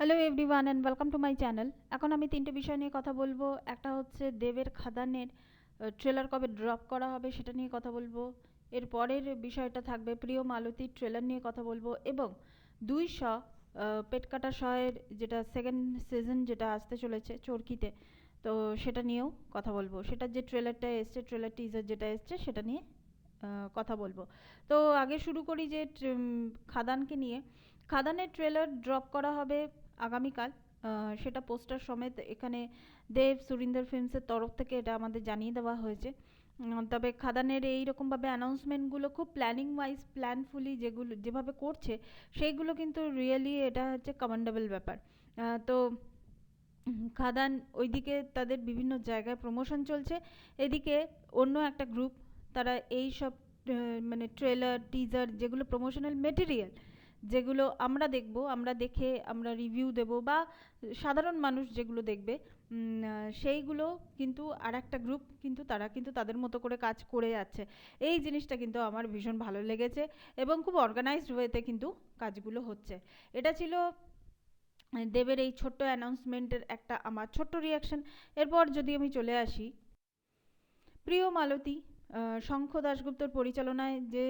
Hello everyone and welcome to my channel. এখন আমি তিনটে বিষয় নিয়ে কথা বলবো। একটা হচ্ছে দেবের খাদানের ট্রেলার কবে ড্রপ করা হবে সেটা নিয়ে কথা বলবো। এর পরের বিষয়টা থাকবে প্রিয় মালতীর ট্রেলার নিয়ে কথা বলবো, এবং 200 পেট কাটা শয়ের যেটা সেকেন্ড সিজন যেটা আসতে চলেছে চরকিতে, তো সেটা নিয়েও কথা বলবো। সেটার যে ট্রেলারটা এসছে, ট্রেলার টিজার যেটা এসছে সেটা নিয়ে কথা বলবো। তো আগে শুরু করি যে খাদানকে নিয়ে। খাদানের ট্রেলার ড্রপ করা হবে আগামীকাল। সেটা পোস্টার সমেত এখানে দেব সুরিন্দর ফিল্মসের তরফ থেকে এটা আমাদের জানিয়ে দেওয়া হয়েছে। তবে খাদানের এইরকমভাবে অ্যানাউন্সমেন্টগুলো খুব প্ল্যানিং ওয়াইজ প্ল্যানফুলি যেগুলো যেভাবে করছে সেইগুলো কিন্তু রিয়েলি এটা হচ্ছে কমেন্ডেবল ব্যাপার। তো খাদান ওইদিকে তাদের বিভিন্ন জায়গায় প্রমোশন চলছে, এদিকে অন্য একটা গ্রুপ তারা এই সব মানে ট্রেলার টিজার যেগুলো প্রমোশনাল মেটেরিয়াল, যেগুলো আমরা দেখব, আমরা দেখে আমরা রিভিউ দেব বা সাধারণ মানুষ যেগুলো দেখবে, সেইগুলো কিন্তু আর একটা গ্রুপ কিন্তু তারা কিন্তু তাদের মতো করে কাজ করে যাচ্ছে। এই জিনিসটা কিন্তু আমার ভীষণ ভালো লেগেছে এবং খুব অর্গানাইজড ওয়েতে কিন্তু কাজগুলো হচ্ছে। এটা ছিল দেবের এই ছোট্ট অ্যানাউন্সমেন্টের একটা আমার ছোট্ট রিয়াকশন। এরপর যদি আমি চলে আসি প্রিয় মালতী, শঙ্খ দাশগুপ্তর পরিচালনায় যে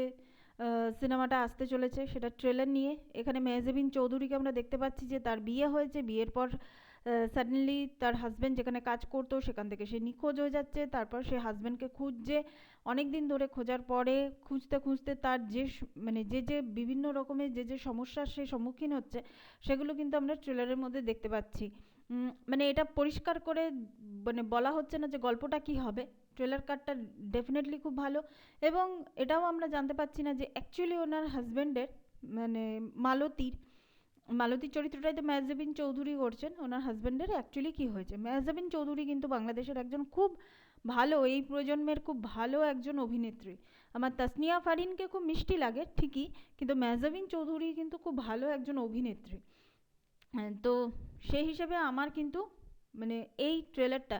সিনেমাটা আসতে চলেছে সেটা ট্রেলার নিয়ে। এখানে মেহজাবিন চৌধুরীকে আমরা দেখতে পাচ্ছি যে তার বিয়ে হয়েছে, বিয়ের পর সাডেনলি তার হাজব্যান্ড যেখানে কাজ করতো সেখান থেকে সে নিখোঁজ হয়ে যাচ্ছে। তারপর সে হাজব্যান্ডকে খুঁজছে, অনেক দিন ধরে খোঁজার পরে খুঁজতে খুঁজতে তার যে মানে যে বিভিন্ন রকমের যে সমস্যার সে সম্মুখীন হচ্ছে সেগুলো কিন্তু আমরা ট্রেলারের মধ্যে দেখতে পাচ্ছি। মানে এটা পরিষ্কার করে মানে বলা হচ্ছে না যে গল্পটা কি হবে। ট্রেলার কাটটা ডেফিনেটলি খুব ভালো, এবং এটাও আমরা জানতে পারছি না যে অ্যাকচুয়ালি ওনার হাজব্যান্ডের মানে মালতীর চরিত্রটাই তো মেহজাবিন চৌধুরী করছেন, ওনার হাজব্যান্ডের অ্যাকচুয়ালি কী হয়েছে। মেহজাবিন চৌধুরী কিন্তু বাংলাদেশের একজন খুব ভালো, এই প্রজন্মের খুব ভালো একজন অভিনেত্রী। আমার তাসনিয়া ফারিনকে খুব মিষ্টি লাগে ঠিকই, কিন্তু মেহজাবিন চৌধুরী কিন্তু খুব ভালো একজন অভিনেত্রী। তো সেই হিসেবে আমার কিন্তু মানে এই ট্রেলারটা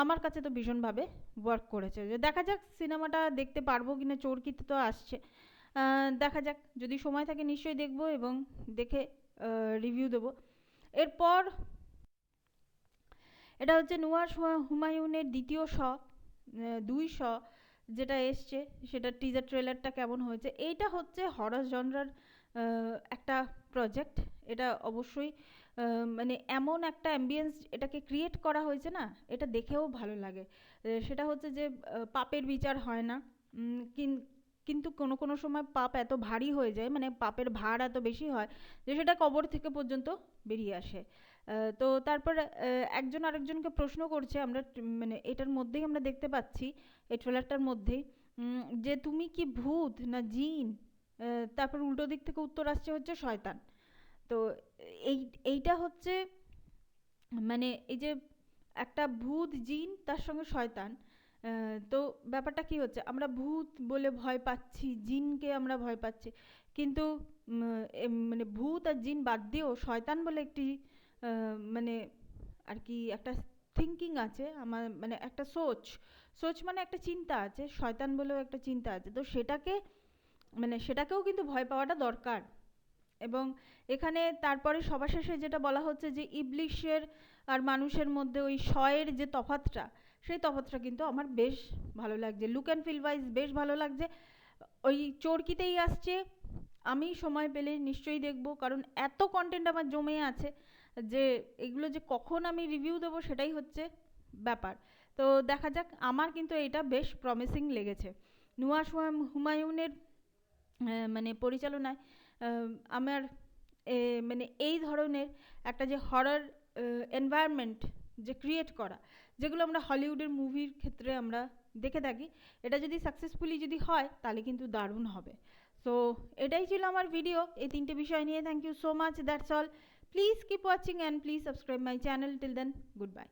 আমার কাছে তো ভীষণভাবে ওয়ার্ক করেছে। যে দেখা যাক সিনেমাটা দেখতে পারবো কিনা, চরকিতে তো আসছে, দেখা যাক, যদি সময় থাকে নিশ্চয়ই দেখবো এবং দেখে রিভিউ দেবো। এরপর এটা হচ্ছে নুয়ার হুমায়ুনের দ্বিতীয় শ 200 যেটা এসছে, সেটা টিজার ট্রেলারটা কেমন হয়েছে। এইটা হচ্ছে হরর জনরার একটা প্রজেক্ট। এটা অবশ্যই মানে এমন একটা অ্যাম্বিয়েন্স এটাকে ক্রিয়েট করা হয়েছে না, এটা দেখেও ভালো লাগে। সেটা হচ্ছে যে পাপের বিচার হয় না, কিন্তু কোনো কোনো সময় পাপ এত ভারী হয়ে যায়, মানে পাপের ভার এত বেশি হয় যে সেটা কবর থেকে পর্যন্ত বেরিয়ে আসে। তো তারপর একজন আরেকজনকে প্রশ্ন করছে, আমরা মানে এটার মধ্যেই আমরা দেখতে পাচ্ছি এই ট্রেলারটার মধ্যেই, যে তুমি কি ভূত না জিন। তারপর উল্টো দিক থেকে উত্তর আসছে হচ্ছে শয়তান। তো এই এইটা হচ্ছে মানে এই যে একটা ভূত জিন তার সঙ্গে শয়তান, তো ব্যাপারটা কি হচ্ছে, আমরা ভূত বলে ভয় পাচ্ছি, জিনকে আমরা ভয় পাচ্ছি, কিন্তু মানে ভূত আর জিন বাদ দিয়েও শয়তান বলে একটি মানে আর কি একটা থিঙ্কিং আছে আমার, মানে একটা সোচ, সোচ মানে একটা চিন্তা আছে, শয়তান বলেও একটা চিন্তা আছে। তো সেটাকে মানে সেটাকেও কিন্তু ভয় পাওয়াটা দরকার। এবং এখানে তারপরে সবার শেষে যেটা বলা হচ্ছে যে ইবলিশের আর মানুষের মধ্যে ওই শয়ের যে তফাতটা, সেই তফাতটা কিন্তু আমার বেশ ভালো লাগছে, লুক অ্যান্ড ফিল ওয়াইজ বেশ ভালো লাগছে। ওই চরকিতেই আসছে, আমি সময় পেলে নিশ্চয়ই দেখব, কারণ এত কন্টেন্ট আমার জমে আছে যে এগুলো যে কখন আমি রিভিউ দেবো সেটাই হচ্ছে ব্যাপার। তো দেখা যাক, আমার কিন্তু এটা বেশ প্রমিসিং লেগেছে। নুয়াশ হুমায়ুনের মানে পরিচালনায় আমার মানে এই ধরনের একটা যে হরর এনভায়রনমেন্ট যে ক্রিয়েট করা, যেগুলো আমরা হলিউডের মুভির ক্ষেত্রে আমরা দেখে থাকি, এটা যদি সাকসেসফুলি যদি হয় তাহলে কিন্তু দারুণ হবে। সো এটাই ছিল আমার ভিডিও এই তিনটে বিষয় নিয়ে। Thank you so much, that's all. Please keep watching and please subscribe my channel. Till then, good by.